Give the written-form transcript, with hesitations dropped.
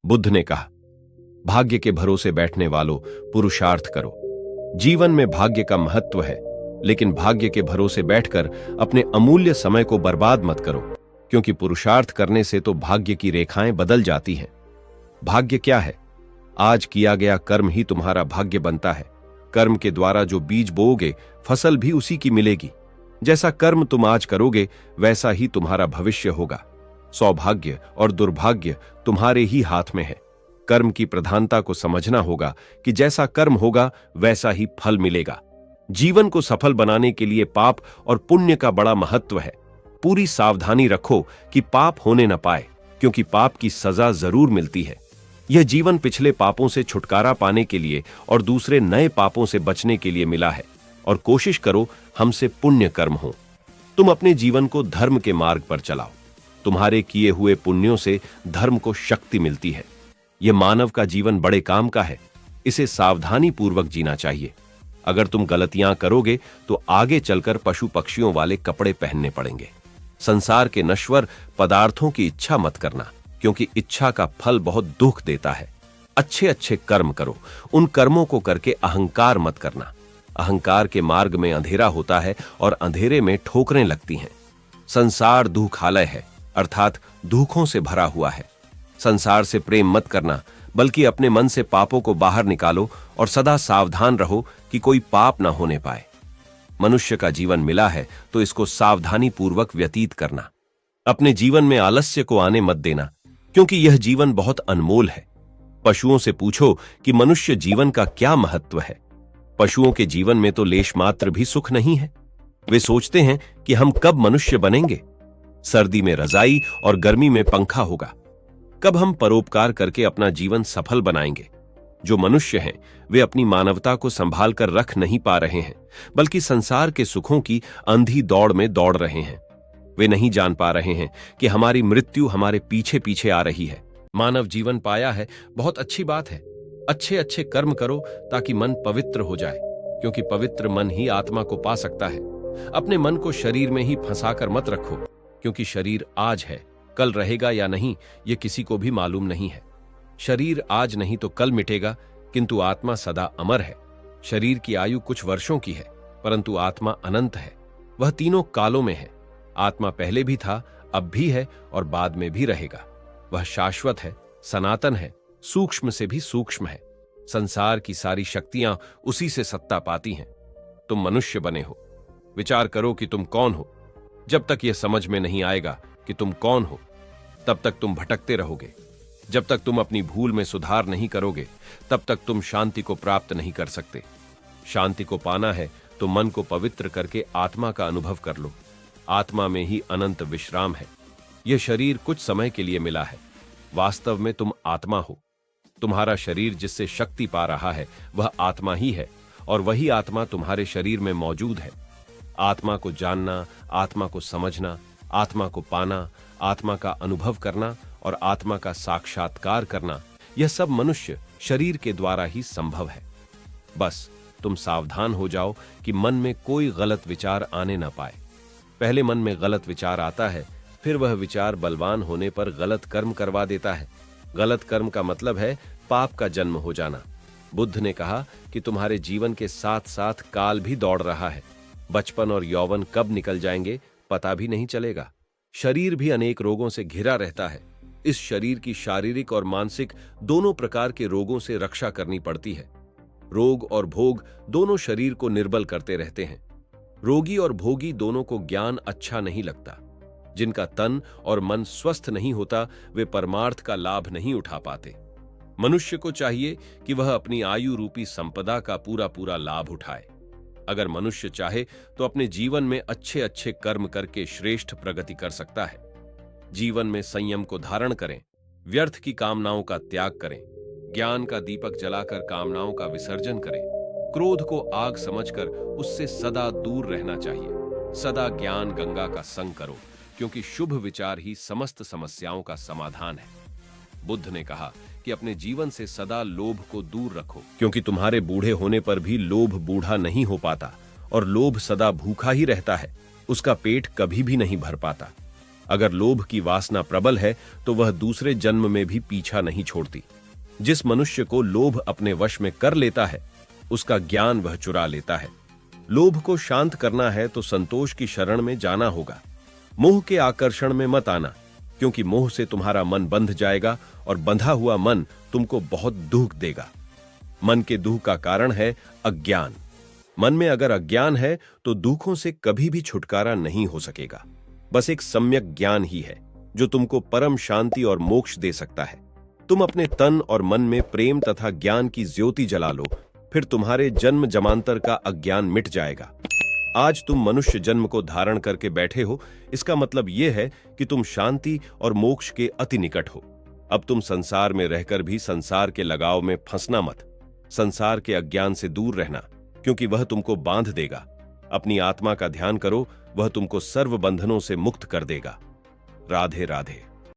बुद्ध ने कहा, भाग्य के भरोसे बैठने वालों, पुरुषार्थ करो। जीवन में भाग्य का महत्व है, लेकिन भाग्य के भरोसे बैठकर अपने अमूल्य समय को बर्बाद मत करो, क्योंकि पुरुषार्थ करने से तो भाग्य की रेखाएं बदल जाती हैं। भाग्य क्या है? आज किया गया कर्म ही तुम्हारा भाग्य बनता है। कर्म के द्वारा जो बीज बोओगे, फसल भी उसी की मिलेगी। जैसा कर्म तुम आज करोगे, वैसा ही तुम्हारा भविष्य होगा। सौभाग्य और दुर्भाग्य तुम्हारे ही हाथ में है। कर्म की प्रधानता को समझना होगा कि जैसा कर्म होगा वैसा ही फल मिलेगा। जीवन को सफल बनाने के लिए पाप और पुण्य का बड़ा महत्व है। पूरी सावधानी रखो कि पाप होने न पाए, क्योंकि पाप की सजा जरूर मिलती है। यह जीवन पिछले पापों से छुटकारा पाने के लिए और दूसरे नए पापों से बचने के लिए मिला है। और कोशिश करो हमसे पुण्य कर्म हो। तुम अपने जीवन को धर्म के मार्ग पर चलाओ। तुम्हारे किए हुए पुण्यों से धर्म को शक्ति मिलती है। यह मानव का जीवन बड़े काम का है। इसे सावधानी पूर्वक जीना चाहिए। अगर तुम गलतियां करोगे तो आगे चलकर पशु पक्षियों वाले कपड़े पहनने पड़ेंगे। संसार के नश्वर पदार्थों की इच्छा मत करना, क्योंकि इच्छा का फल बहुत दुख देता है। अच्छे अच्छे कर्म करो। उन कर्मों को करके अहंकार मत करना। अहंकार के मार्ग में अंधेरा होता है और अंधेरे में ठोकरें लगती हैं। संसार दुखालय है, अर्थात दुखों से भरा हुआ है। संसार से प्रेम मत करना, बल्कि अपने मन से पापों को बाहर निकालो और सदा सावधान रहो कि कोई पाप न होने पाए। मनुष्य का जीवन मिला है तो इसको सावधानी पूर्वक व्यतीत करना। अपने जीवन में आलस्य को आने मत देना, क्योंकि यह जीवन बहुत अनमोल है। पशुओं से पूछो कि मनुष्य जीवन का क्या महत्व है। पशुओं के जीवन में तो लेश मात्र भी सुख नहीं है। वे सोचते हैं कि हम कब मनुष्य बनेंगे। सर्दी में रजाई और गर्मी में पंखा होगा। कब हम परोपकार करके अपना जीवन सफल बनाएंगे। जो मनुष्य हैं, वे अपनी मानवता को संभाल कर रख नहीं पा रहे हैं, बल्कि संसार के सुखों की अंधी दौड़ में दौड़ रहे हैं। वे नहीं जान पा रहे हैं कि हमारी मृत्यु हमारे पीछे पीछे आ रही है। मानव जीवन पाया है, बहुत अच्छी बात है। अच्छे अच्छे कर्म करो ताकि मन पवित्र हो जाए, क्योंकि पवित्र मन ही आत्मा को पा सकता है। अपने मन को शरीर में ही फंसाकर मत रखो, क्योंकि शरीर आज है, कल रहेगा या नहीं ये किसी को भी मालूम नहीं है। शरीर आज नहीं तो कल मिटेगा, किंतु आत्मा सदा अमर है। शरीर की आयु कुछ वर्षों की है, परंतु आत्मा अनंत है। वह तीनों कालों में है। आत्मा पहले भी था, अब भी है और बाद में भी रहेगा। वह शाश्वत है, सनातन है, सूक्ष्म से भी सूक्ष्म है। संसार की सारी शक्तियां उसी से सत्ता पाती हैं। तुम मनुष्य बने हो, विचार करो कि तुम कौन हो। जब तक यह समझ में नहीं आएगा कि तुम कौन हो, तब तक तुम भटकते रहोगे। जब तक तुम अपनी भूल में सुधार नहीं करोगे, तब तक तुम शांति को प्राप्त नहीं कर सकते। शांति को पाना है तो मन को पवित्र करके आत्मा का अनुभव कर लो। आत्मा में ही अनंत विश्राम है। यह शरीर कुछ समय के लिए मिला है, वास्तव में तुम आत्मा हो। तुम्हारा शरीर जिससे शक्ति पा रहा है वह आत्मा ही है, और वही आत्मा तुम्हारे शरीर में मौजूद है। आत्मा को जानना, आत्मा को समझना, आत्मा को पाना, आत्मा का अनुभव करना और आत्मा का साक्षात्कार करना, यह सब मनुष्य शरीर के द्वारा ही संभव है। बस तुम सावधान हो जाओ कि मन में कोई गलत विचार आने न पाए। पहले मन में गलत विचार आता है, फिर वह विचार बलवान होने पर गलत कर्म करवा देता है। गलत कर्म का मतलब है पाप का जन्म हो जाना। बुद्ध ने कहा कि तुम्हारे जीवन के साथ साथ काल भी दौड़ रहा है। बचपन और यौवन कब निकल जाएंगे पता भी नहीं चलेगा। शरीर भी अनेक रोगों से घिरा रहता है। इस शरीर की शारीरिक और मानसिक दोनों प्रकार के रोगों से रक्षा करनी पड़ती है। रोग और भोग दोनों शरीर को निर्बल करते रहते हैं। रोगी और भोगी दोनों को ज्ञान अच्छा नहीं लगता। जिनका तन और मन स्वस्थ नहीं होता, वे परमार्थ का लाभ नहीं उठा पाते। मनुष्य को चाहिए कि वह अपनी आयु रूपी संपदा का पूरा पूरा लाभ उठाए। अगर मनुष्य चाहे तो अपने जीवन में अच्छे अच्छे कर्म करके श्रेष्ठ प्रगति कर सकता है। जीवन में संयम को धारण करें, व्यर्थ की कामनाओं का त्याग करें, ज्ञान का दीपक जलाकर कामनाओं का विसर्जन करें। क्रोध को आग समझकर उससे सदा दूर रहना चाहिए। सदा ज्ञान गंगा का संग करो, क्योंकि शुभ विचार ही समस्त समस्याओं का समाधान है। बुद्ध ने कहा कि अपने जीवन से सदा लोभ को दूर रखो, क्योंकि तुम्हारे बूढ़े होने पर भी लोभ बूढ़ा नहीं हो पाता और लोभ सदा भूखा ही रहता है। उसका पेट कभी भी नहीं भर पाता। अगर लोभ की वासना प्रबल है तो वह दूसरे जन्म में भी पीछा नहीं छोड़ती। जिस मनुष्य को लोभ अपने वश में कर लेता है उसका ज्ञान वह चुरा लेता है। लोभ को शांत करना है तो संतोष की शरण में जाना होगा। मोह के आकर्षण में मत आना, क्योंकि मोह से तुम्हारा मन बंध जाएगा और बंधा हुआ मन तुमको बहुत दुख देगा। मन के दुख का कारण है अज्ञान। मन में अगर अज्ञान है तो दुखों से कभी भी छुटकारा नहीं हो सकेगा। बस एक सम्यक ज्ञान ही है जो तुमको परम शांति और मोक्ष दे सकता है। तुम अपने तन और मन में प्रेम तथा ज्ञान की ज्योति जला लो, फिर तुम्हारे जन्म जमांतर का अज्ञान मिट जाएगा। आज तुम मनुष्य जन्म को धारण करके बैठे हो, इसका मतलब यह है कि तुम शांति और मोक्ष के अति निकट हो। अब तुम संसार में रहकर भी संसार के लगाव में फंसना मत। संसार के अज्ञान से दूर रहना, क्योंकि वह तुमको बांध देगा। अपनी आत्मा का ध्यान करो, वह तुमको सर्व बंधनों से मुक्त कर देगा। राधे राधे।